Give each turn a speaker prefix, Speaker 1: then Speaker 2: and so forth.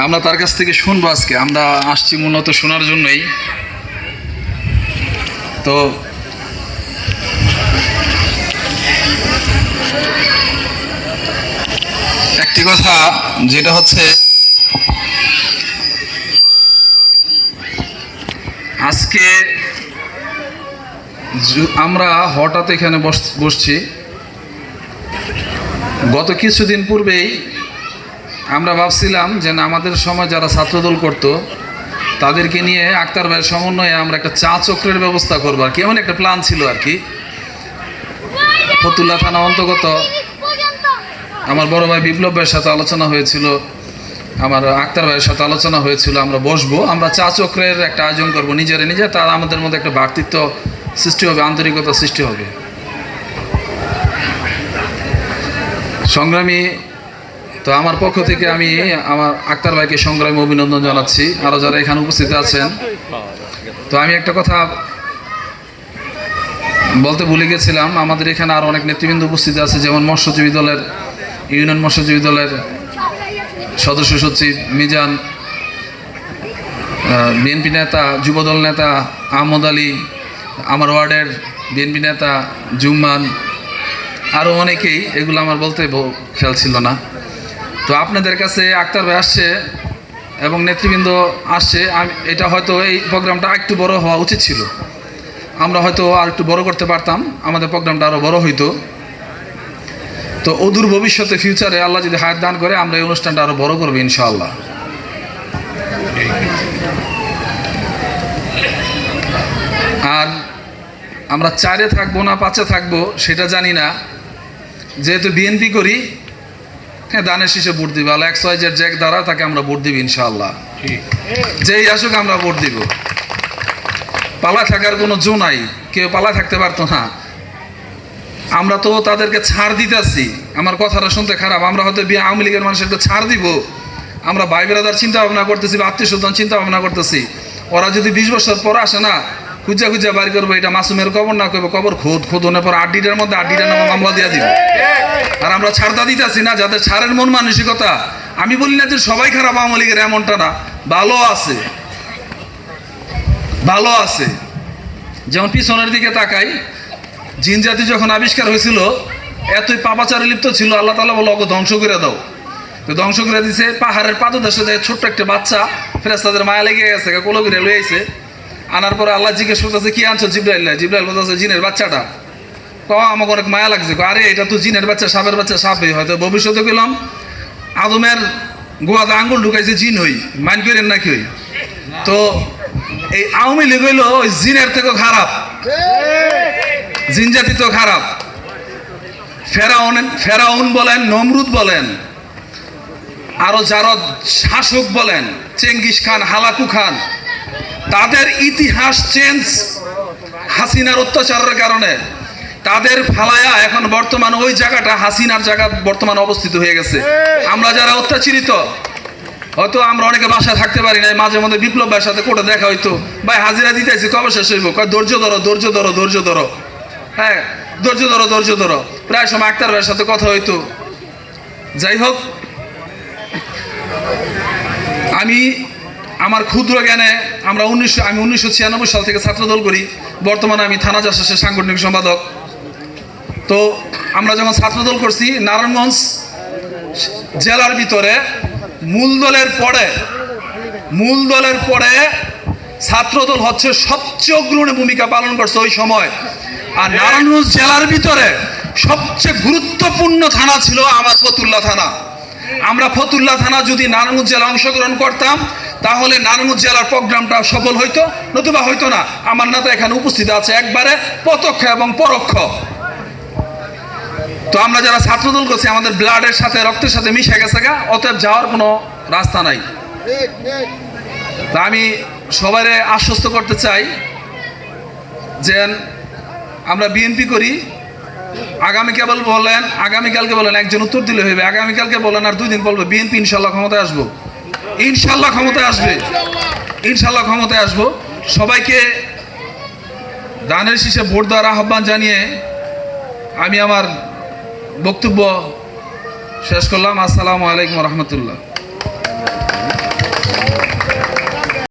Speaker 1: আমরা তার কাছ থেকে শুনবো। আজকে আমরা আসছি মূলত শোনার জন্যই। তো একটি কথা যেটা হচ্ছে, আজকে আমরা হঠাৎ এখানে বসছি। গত কিছুদিন পূর্বেই আমরা ভাবছিলাম যে আমাদের সময় যারা ছাত্রদল করতো তাদেরকে নিয়ে আক্তার ভাইয়ের সমন্বয়ে আমরা একটা চা চক্রের ব্যবস্থা করবো আর কি, এমন একটা প্ল্যান ছিল আর কি। ফতুল্লা থানা অন্তর্গত আমার বড় ভাই বিপ্লব ভাইয়ের সাথে আলোচনা হয়েছিল, আমার আক্তার ভাইয়ের সাথে আলোচনা হয়েছিল, আমরা বসবো, আমরা চা চক্রের একটা আয়োজন করবো নিজেরা নিজে। তার আমাদের মধ্যে একটা ভ্রাতৃত্ব সৃষ্টি হবে, আন্তরিকতা সৃষ্টি হবে। সংগ্রামী, তো আমার পক্ষ থেকে আমি আমার আক্তার ভাইকে সংগ্রামী অভিনন্দন জানাচ্ছি, আরও যারা এখানে উপস্থিত আছেন। তো আমি একটা কথা বলতে ভুলে গেছিলাম, আমাদের এখানে আরও অনেক নেতৃবৃন্দ উপস্থিত আছে, যেমন মৎস্যজীবী দলের, ইউনিয়ন মৎস্যজীবী দলের সদস্য সচিব মিজান, বিএনপি নেতা, যুবদল নেতা আহমদ আলী, আমার ওয়ার্ডের বিএনপি নেতা জুম্মান, আরও অনেকেই, এগুলো আমার বলতে খেয়াল ছিল না। তো আপনাদের কাছে আক্তার ভাই আসছে এবং নেতৃবৃন্দ আসছে, এটা হয়তো এই প্রোগ্রামটা একটু বড় হওয়া উচিত ছিল, আমরা হয়তো আর একটু বড় করতে পারতাম, আমাদের প্রোগ্রামটা আরও বড় হইতো। তো অদূর ভবিষ্যতে ফিউচারে আল্লাহ যদি হায়াত দান করে আমরা এই অনুষ্ঠানটা আরও বড় করবো ইনশাআল্লাহ। আর আমরা 4-এ থাকবো না 5-এ থাকবো সেটা জানি না, যেহেতু বিএনপি করি, হ্যাঁ, দানের শীষে ভোট দিব, আল্লাহ XYZ জ্যাক দ্বারা তাকে আমরা ভোট দিব ইনশাআল্লাহ। যেই আসুক আমরা ভোট দিব, পালা থাকার কোনো জো নাই, কেউ পালা থাকতে পারতো না। আমরা তো তাদেরকে ছাড় দিতেছি, আমার কথাটা শুনতে খারাপ, আমরা হয়তো আওয়ামী লীগের মানুষেরকে ছাড় দিব, আমরা ভাই ব্রাদার চিন্তা ভাবনা করতেছি বা আত্মীয় স্বজন চিন্তা ভাবনা করতেছি। ওরা যদি 20 বছর পর আসে না, খুঁজা খুঁজা বাড়ি করবো, এটা মাসুমের কবর না করবো, কবর খোদনের পর 8টার মধ্যে 8টার নামে মামলা দিয়ে দিব। আর আমরা ছাড়টা দিতেছি না, যাদের ছাড়ের মন মানসিকতা, আমি বলি না যে সবাই খারাপ আওয়ামী লীগের, এমনটা না, ভালো আছে, ভালো আছে। যেমন পিছনের দিকে তাকাই, জিন জাতি যখন আবিষ্কার হয়েছিল এতই পাপাচারে লিপ্ত ছিল, আল্লাহ তাআলা বলল ওকে ধ্বংস করে দাও। তো ধ্বংস করে দিছে, পাহাড়ের পাদদেশে যায় ছোট্ট একটা বাচ্চা, ফেরেশতাদের মায়া লেগে গেছে, কোলো করে লয়ে আইছে। আনার পরে আল্লাহ জিজ্ঞেস করতেছে কি আনছো? জিব্রাইল। জিব্রাইল বলতেছে জিনের বাচ্চাটা। আমাকে অনেক মায়া লাগছে, আরে এটা তো জিনের বাচ্চা, সাপের বাচ্চা, সাপে হয়তো ভবিষ্যতে পেলাম আদমের গোয়াতে আঙ্গুল ঢুকাইছে জিন হই, মাইন করেন নাকি হই। তো এই আওয়ামী লীগ হইল ওই জিনের থেকেও খারাপ, জিন জাতি তো খারাপ। ফেরাউন বলেন, নমরুদ বলেন, আরো যারা শাসক বলেন, চেঙ্গিস খান, হালাকু খান, তাদের ইতিহাস চেঞ্জ হাসিনার অত্যাচারের কারণে। তাদের ফালায়া এখন বর্তমানে ওই জায়গাটা হাসিনার জায়গা বর্তমানে অবস্থিত হয়ে গেছে। আমরা যারা অত্যাচারিত, হয়তো আমরা অনেকে বাসায় থাকতে পারি না, মাঝে মধ্যে বিপ্লব ভাইয়ের সাথে কোর্টে দেখা হইতো, ভাই হাজিরা দিতেছি কবে শেষ হইব, ধৈর্য ধরো ধৈর্য ধরো ধৈর্য ধরো, হ্যাঁ ধৈর্য ধরো ধৈর্য ধরো। প্রায় সময় আক্তার ভাইয়ের সাথে কথা হইতো। যাই হোক, আমি আমার ক্ষুদ্র জ্ঞানে আমি 1996 সাল থেকে ছাত্রদল করি, বর্তমানে আমি থানা জাসাসের সাংগঠনিক সম্পাদক। তো আমরা যখন ছাত্রদল করছি, নারায়ণগঞ্জ জেলার ভিতরে মূল দলের পরে ছাত্রদল হচ্ছে সবচেয়ে অগ্রণী ভূমিকা পালন করছে ওই সময়। আর নারায়ণগঞ্জ জেলার ভিতরে সবচেয়ে গুরুত্বপূর্ণ থানা ছিল আমার ফতুল্লা থানা। আমরা ফতুল্লা থানা যদি নারায়ণগঞ্জ জেলা অংশগ্রহণ করতাম তাহলে নারায়ণগঞ্জ জেলার প্রোগ্রামটা সফল হইতো, নতুবা হইতো না। আমার নেতা এখানে উপস্থিত আছে, একবারে প্রত্যক্ষ এবং পরোক্ষ। তো আমরা যারা ছাত্রদল করছি আমাদের ব্লাডের সাথে, রক্তের সাথে মিশে গেছে গা, অতএব যাওয়ার কোনো রাস্তা নাই। তা আমি সবাই আশ্বস্ত করতে চাই যে আমরা বিএনপি করি। আগামীকালকে বলেন একজন উত্তর দিলে হইবে, আগামীকালকে বলেন আর 2 দিন বলবে বিএনপি ইনশাল্লাহ ক্ষমতায় আসবো, ইনশাল্লাহ ক্ষমতায় আসবে, ইনশাল্লাহ ক্ষমতায় আসবো। সবাইকে দানের শীষে ভোট দেওয়ার আহ্বান জানিয়ে আমি আমার বক্তব্য শেষ করলাম। আসসালামু আলাইকুম রহমতুল্লাহ।